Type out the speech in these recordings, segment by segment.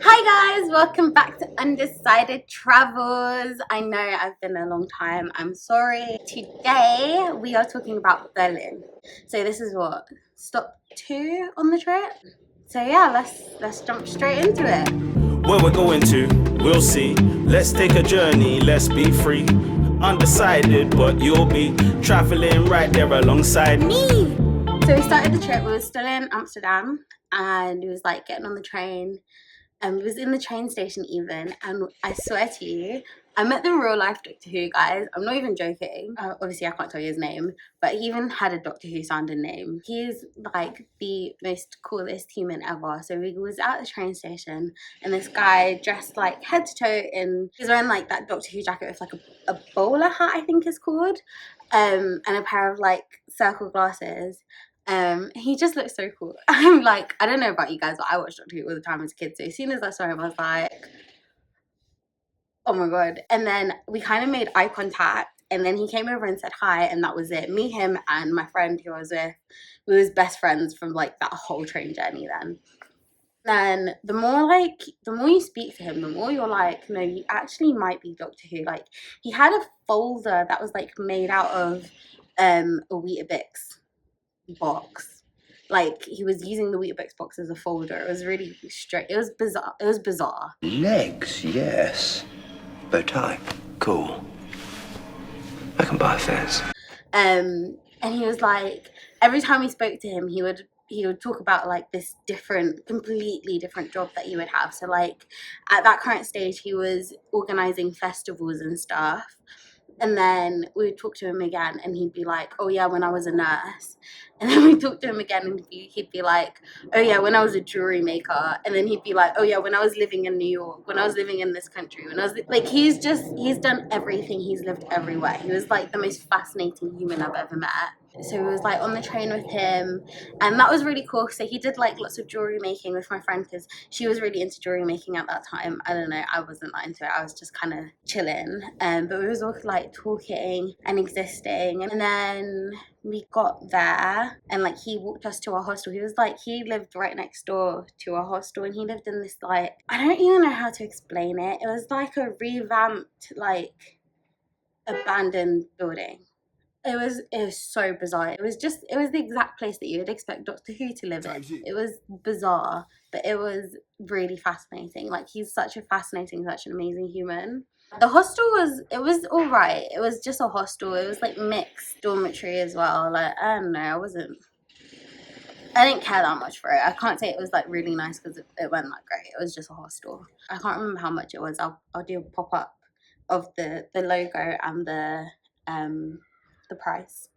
Hi guys, welcome back to Undecided Travels. I know I've been a long time, I'm sorry. Today we are talking about Berlin. So this is what, stop 2 on the trip? So yeah, let's jump straight into it. Where we're going to, we'll see. Let's take a journey, let's be free. Undecided, but you'll be traveling right there alongside me. So we started the trip, we were still in Amsterdam and it was like getting on the train. It was in the train station even, and I swear to you, I met the real life Doctor Who, guys. I'm not even joking. Obviously, I can't tell you his name, but he even had a Doctor Who sounding name. He's like the most coolest human ever. So we was at the train station, and this guy dressed like head to toe in, he's wearing like that Doctor Who jacket with like a bowler hat, I think it's called, and a pair of like circle glasses. He just looks so cool. I'm like, I don't know about you guys, but I watched Doctor Who all the time as a kid. So as soon as I saw him, I was like, oh my god. And then we kind of made eye contact, and then he came over and said hi, and that was it. Me, him, and my friend who I was with, we was best friends from like that whole train journey. Then the more you speak to him, the more you're like, no, you actually might be Doctor Who. Like, he had a folder that was like made out of a Weetabix box. Like, he was using the Weetabix box as a folder. It was really straight. It was bizarre. It was bizarre. Legs, yes. Bow tie, cool. I can buy a fence. And he was like, every time we spoke to him, he would talk about like this different, completely different job that he would have. So like at that current stage, he was organizing festivals and stuff. And then we would talk to him again, and he'd be like, oh yeah, when I was a nurse. And then we'd talk to him again, and he'd be like, oh yeah, when I was a jewelry maker. And then he'd be like, oh yeah, when I was living in New York, when I was living in this country, when I was like, he's done everything. He's lived everywhere. He was like the most fascinating human I've ever met. So we was like on the train with him, and that was really cool. So he did like lots of jewelry making with my friend, because she was really into jewelry making at that time. I don't know, I wasn't that into it. I was just kind of chilling. But we was all like talking and existing, and then we got there, and like he walked us to our hostel. He lived right next door to our hostel, and he lived in this like, I don't even know how to explain it. It was like a revamped, like, abandoned building. It was so bizarre. It was the exact place that you would expect Doctor Who to live in. It was bizarre, but it was really fascinating. Like, he's such a fascinating, such an amazing human. The hostel was all right. It was just a hostel. It was like mixed dormitory as well. Like, I don't know, I didn't care that much for it. I can't say it was like really nice because it wasn't that great. It was just a hostel. I can't remember how much it was. I'll do a pop up of the logo and the price.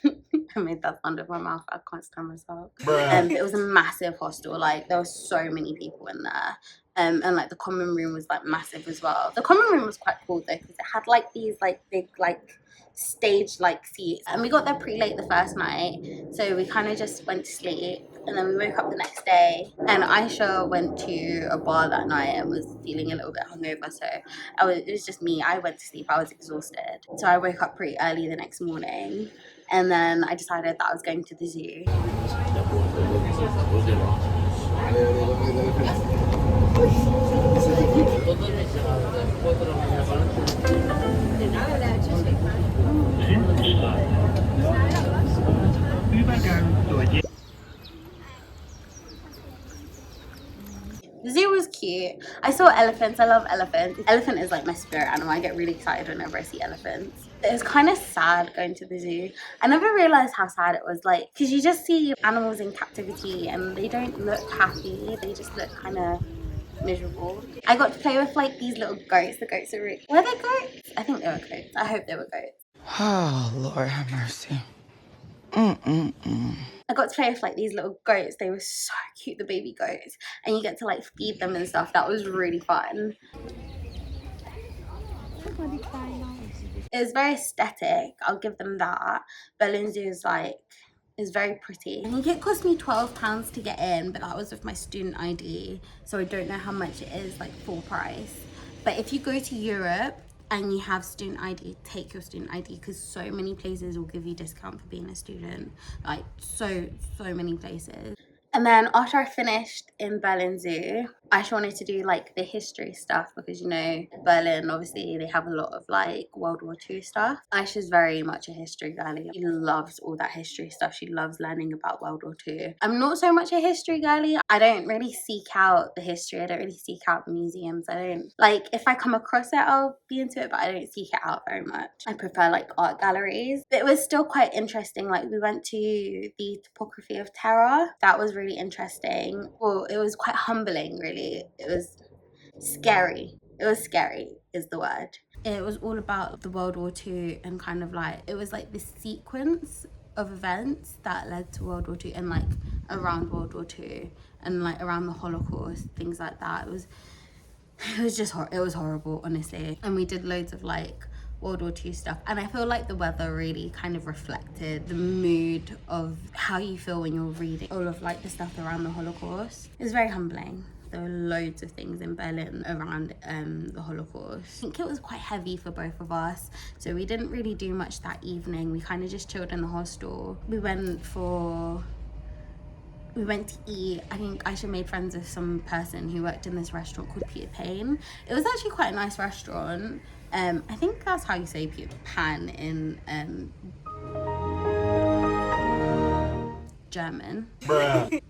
I made that sound with my mouth. I can't stand myself. It was a massive hostel. Like, there were so many people in there. And like the common room was like massive as well. The common room was quite cool though, because it had like these like big like stage like seats, and we got there pretty late the first night, so we kind of just went to sleep. And then we woke up the next day, and Aisha went to a bar that night and was feeling a little bit hungover, so it was just me. I went to sleep. I was exhausted, so I woke up pretty early the next morning, and then I decided that I was going to the zoo. The zoo was cute. I saw elephants. I love elephants. Elephant is like my spirit animal. I get really excited whenever I see elephants. It was kind of sad going to the zoo. I never realized how sad it was, like, because you just see animals in captivity and they don't look happy. They just look kind of miserable. I got to play with like these little goats. The goats are really... Were they goats? I think they were goats. I hope they were goats. Oh, Lord have mercy. I got to play with like these little goats. They were so cute, the baby goats. And you get to like feed them and stuff. That was really fun. It was very aesthetic, I'll give them that. Berlin Zoo is very pretty. I think it cost me £12 to get in, but that was with my student ID, so I don't know how much it is like full price. But if you go to Europe and you have student ID, take your student ID, because so many places will give you discount for being a student. Like, so many places. And then after I finished in Berlin Zoo, I just wanted to do like the history stuff because, you know, Berlin, obviously they have a lot of like World War II stuff. Aisha's very much a history girly. She loves all that history stuff. She loves learning about World War II. I'm not so much a history girly. I don't really seek out the history. I don't really seek out the museums. I don't, like, if I come across it, I'll be into it, but I don't seek it out very much. I prefer like art galleries. But it was still quite interesting. Like, we went to the topography of terror. That was really interesting. Well, it was quite humbling, really. It was scary. It was scary is the word. It was all about the World War II and kind of like, it was like this sequence of events that led to World War II and like around World War II and like around the Holocaust, things like that. It was just it was horrible, honestly. And we did loads of like World War II stuff, and I feel like the weather really kind of reflected the mood of how you feel when you're reading all of like the stuff around the Holocaust. It was very humbling. There were loads of things in Berlin around the Holocaust. I think it was quite heavy for both of us, so we didn't really do much that evening. We kind of just chilled in the hostel. We went to eat. I think Aisha made friends with some person who worked in this restaurant called Peter Pan. It was actually quite a nice restaurant. I think that's how you say Peter Pan in German. Bruh.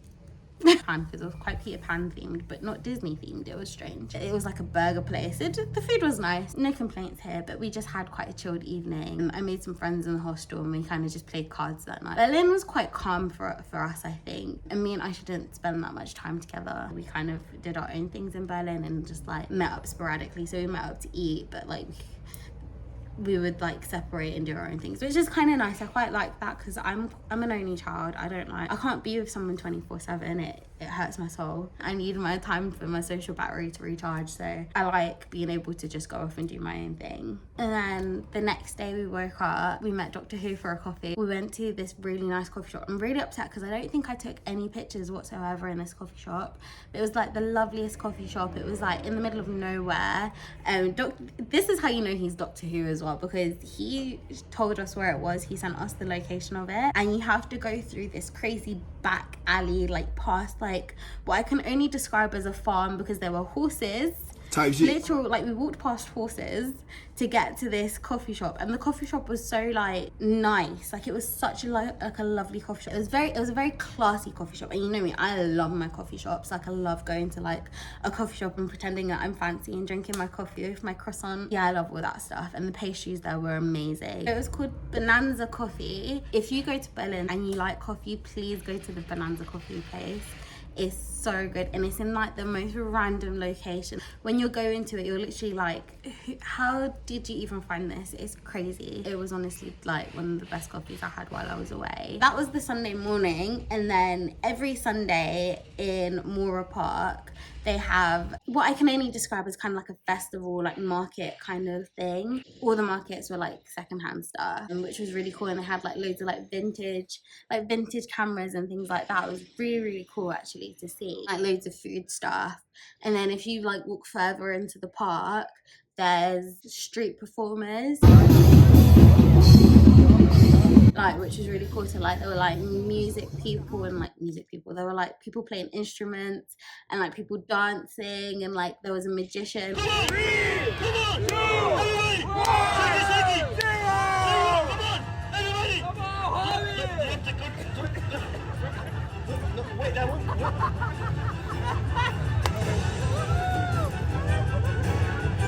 Because it was quite Peter Pan themed, but not Disney themed. It was strange. It was like a burger place. The food was nice, no complaints here, but we just had quite a chilled evening. I made some friends in the hostel and we kind of just played cards that night. Berlin was quite calm for us, I think. And me and Aisha didn't spend that much time together. We kind of did our own things in Berlin and just like met up sporadically. So we met up to eat, but like we would like separate and do our own things, which is kind of nice. I quite like that because I'm an only child. I can't be with someone 24/7. It hurts my soul. I need my time for my social battery to recharge, so I like being able to just go off and do my own thing. And then the next day we woke up, we met Dr. Who for a coffee. We went to this really nice coffee shop. I'm really upset because I don't think I took any pictures whatsoever in this coffee shop. It was like the loveliest coffee shop. It was like in the middle of nowhere. This is how you know he's Doctor Who as well, because he told us where it was. He sent us the location of it, and you have to go through this crazy back alley, like past like what I can only describe as a farm, because there were horses. Literal, like we walked past horses to get to this coffee shop, and the coffee shop was so like nice. Like it was such a lovely coffee shop. It was a very classy coffee shop, and you know me, I love my coffee shops. Like I love going to like a coffee shop and pretending that I'm fancy and drinking my coffee with my croissant. Yeah, I love all that stuff, and the pastries there were amazing. It was called Bonanza Coffee. If you go to Berlin and you like coffee, please go to the Bonanza Coffee place. It's so good, and it's in like the most random location. When you go into it, you're literally like, how did you even find this? It's crazy. It was honestly like one of the best coffees I had while I was away. That was the Sunday morning, and then every Sunday in Mora Park they have what I can only describe as kind of like a festival, like market kind of thing. All the markets were like secondhand stuff, which was really cool, and they had like loads of like vintage cameras and things like that. It was really cool actually to see, like loads of food stuff. And then if you like walk further into the park, there's street performers, like, which was really cool. So like there were like music people. There were like people playing instruments and like people dancing, and like there was a magician.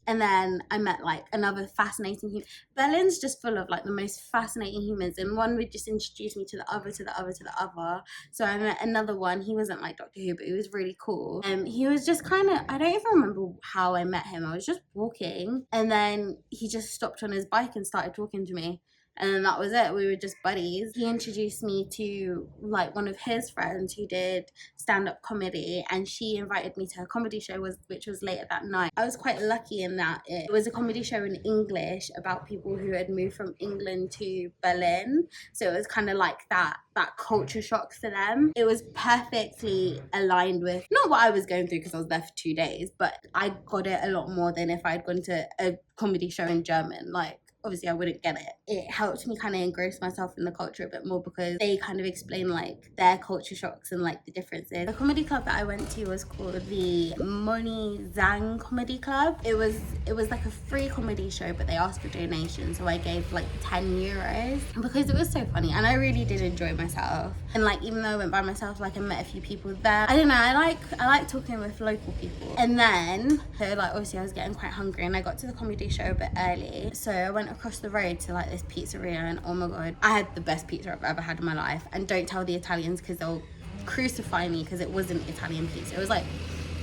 And then I met like another fascinating human. Berlin's just full of like the most fascinating humans, and one would just introduce me to the other, to the other, to the other. So I met another one. He wasn't like Doctor Who, but he was really cool. He was just kind of, I don't even remember how I met him. I was just walking, and then he just stopped on his bike and started talking to me. And then that was it. We were just buddies. He introduced me to like one of his friends who did stand-up comedy, and she invited me to her comedy show, which was later that night. I was quite lucky in that it was a comedy show in English about people who had moved from England to Berlin. So it was kind of like that culture shock for them. It was perfectly aligned with not what I was going through, because I was there for 2 days, but I got it a lot more than if I'd gone to a comedy show in German. Like, obviously I wouldn't get it. It helped me kind of engross myself in the culture a bit more because they kind of explain like their culture shocks and like the differences. The comedy club that I went to was called the Moni Zhang Comedy Club. It was like a free comedy show, but they asked for donations, so I gave like 10 euros because it was so funny and I really did enjoy myself. And like even though I went by myself, like I met a few people there. I don't know, I like talking with local people. And then so like obviously I was getting quite hungry and I got to the comedy show a bit early, so I went across the road to like this pizzeria and oh my god, I had the best pizza I've ever had in my life. And don't tell the Italians because they'll crucify me because it wasn't Italian pizza. It was like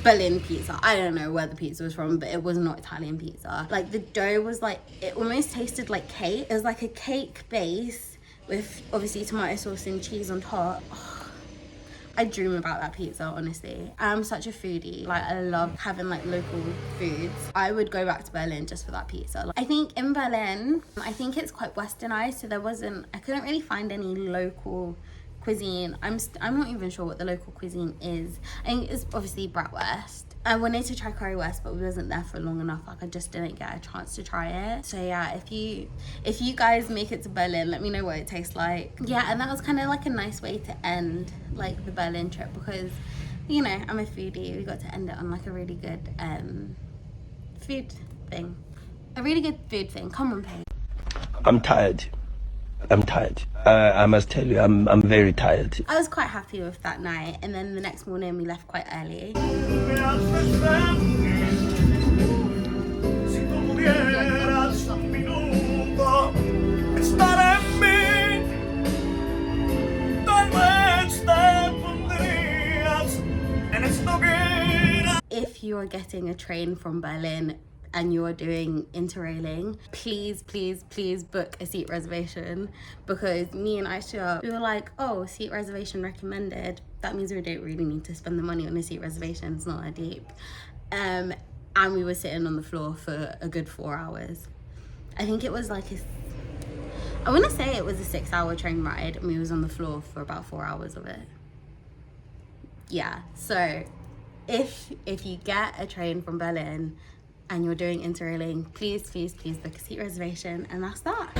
Berlin pizza. I don't know where the pizza was from, but it was not Italian pizza. Like the dough was like, it almost tasted like cake. It was like a cake base with obviously tomato sauce and cheese on top. I dream about that pizza, honestly. I'm such a foodie. Like I love having like local foods. I would go back to Berlin just for that pizza. Like, I think in Berlin, I think it's quite westernized, so I couldn't really find any local cuisine. I'm not even sure what the local cuisine is. I think it's obviously bratwurst. I wanted to try currywurst, but we wasn't there for long enough. Like I just didn't get a chance to try it. So yeah, if you guys make it to Berlin, let me know what it tastes like. Yeah, and that was kind of like a nice way to end like the Berlin trip because, you know, I'm a foodie. We got to end it on like a really good food thing. A really good food thing. Come on, Paige. I'm tired. I must tell you, I'm very tired. I was quite happy with that night, and then the next morning we left quite early. If you are getting a train from Berlin and you're doing Interrailing, please book a seat reservation, because me and Aisha, we were like, oh, seat reservation recommended. That means we don't really need to spend the money on a seat reservation. It's not that deep. And we were sitting on the floor for a good 4 hours. I think it was like I want to say it was a 6-hour train ride, and we was on the floor for about 4 hours of it. Yeah, so if you get a train from Berlin and you're doing Interrailing, please book a seat reservation, and that's that.